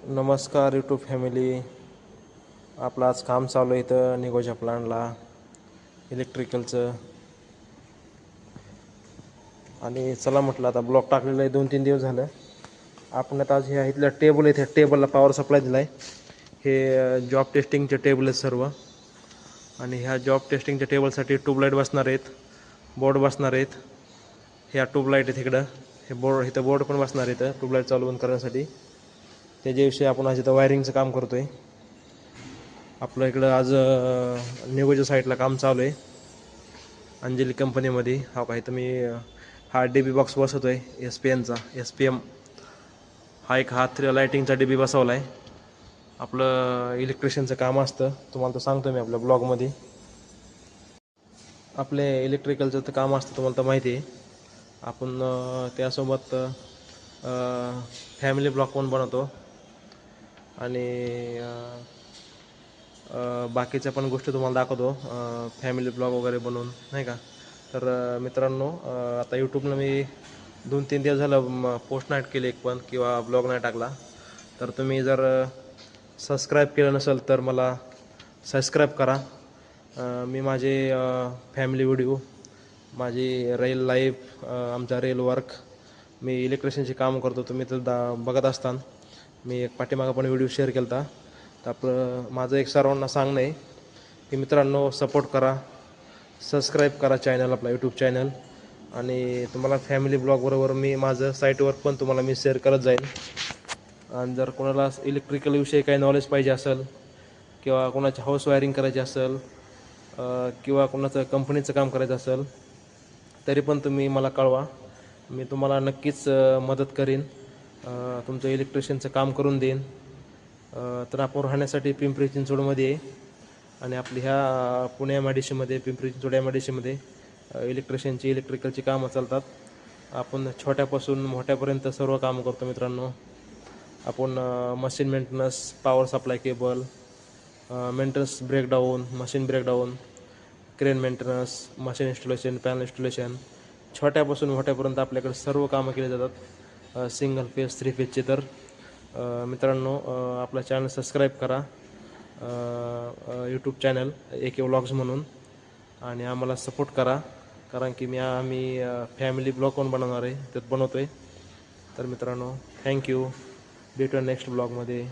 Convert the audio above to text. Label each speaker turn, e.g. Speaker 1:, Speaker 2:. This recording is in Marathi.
Speaker 1: नमस्कार यूट्यूब फॅमिली. आपलं आज काम चालू आहे इथं निघोजा प्लांटला इलेक्ट्रिकलचं. आणि चला म्हटलं आता ब्लॉक टाकलेलं आहे 2-3 दिवस झालं. आपण आता आज ह्या इथल्या टेबल आहे, त्या टेबलला पॉवर सप्लाय दिला आहे. हे जॉब टेस्टिंगचे टेबल आहेत सर्व. आणि ह्या जॉब टेस्टिंगच्या टेबलसाठी ट्यूबलाईट बसणार आहेत, बोर्ड बसणार आहेत. ह्या ट्यूबलाईट आहेत इकडं. हे बोर्ड इथं बोर्ड पण बसणार आहे इथं ट्यूबलाईट चालू बंद करण्यासाठी. त्याच्याविषयी आपण आज इथं वायरिंगचं काम करतो आहे. आपलं इकडं आज निघोजा साईडला काम चालू आहे अंजली कंपनीमध्ये. हा का इथं मी हा DB बॉक्स बसवतो आहे SPMचा. SPM हा एक लाईटिंगचा DB बसवला आहे. आपलं इलेक्ट्रिशियनचं काम असतं, तुम्हाला तर सांगतो मी आपल्या ब्लॉगमध्ये. आपले इलेक्ट्रिकलचं तर काम असतं तुम्हाला तर माहिती आहे. आपण त्यासोबत फॅमिली ब्लॉग पण बनवतो आणि बाकीच्या पण गोष्टी तुम्हाला दाखवतो फॅमिली ब्लॉग वगैरे बनवून, नाही का. तर मित्रांनो, आता यूट्यूबनं मी 2-3 दिवस झालं पोस्ट नाही केली एक पण, किंवा ब्लॉग नाही टाकला. तर तुम्ही जर सबस्क्राईब केलं नसेल तर मला सबस्क्राईब करा. मी माझे फॅमिली व्हिडिओ, माझी रिअल लाईफ, आमचा रिअल वर्क, मी इलेक्ट्रिशियनचे काम करतो, तुम्ही तर बघत असताना. मी एक पाठीमागं पण व्हिडिओ शेअर केला होता. तर आपलं माझं एक सर्वांना सांगणं आहे की मित्रांनो, सपोर्ट करा, सबस्क्राईब करा चॅनल, आपला यूट्यूब चॅनल. आणि तुम्हाला फॅमिली ब्लॉगबरोबर मी माझं साईटवर पण तुम्हाला मी शेअर करत जाईल. आणि जर कोणाला इलेक्ट्रिकलविषयी काही नॉलेज पाहिजे असेल, किंवा कोणाची हाऊस वायरिंग करायची असेल, किंवा कोणाचं कंपनीचं काम करायचं असेल, तरी पण तुम्ही मला कळवा. मी तुम्हाला नक्कीच मदत करीन, तुमचं इलेक्ट्रिशियनचं काम करून देईन. तर आपण राहण्यासाठी पिंपरी चिंचवडमध्ये आहे. आणि आपली ह्या पुणे MIDCमध्ये, पिंपरी चिंचवड MIDCमध्ये इलेक्ट्रिकलची कामं चालतात. आपण छोट्यापासून मोठ्यापर्यंत सर्व कामं करतो मित्रांनो. आपण machine maintenance, power supply cable, maintenance breakdown, machine breakdown, crane maintenance, machine installation, panel installation, छोट्यापासून मोठ्यापर्यंत आपल्याकडे सर्व कामं केली जातात, सिंगल फेज 3 फेजचे. तर मित्रांनो, आपला चॅनल सबस्क्राईब करा, यूट्यूब चॅनल AK व्लॉग्स म्हणून, आणि आम्हाला सपोर्ट करा. कारण की आम्ही फॅमिली ब्लॉग पण बनवणार आहे, त्यात बनवतो आहे. तर मित्रांनो, थँक्यू. भेटूया नेक्स्ट ब्लॉगमध्ये.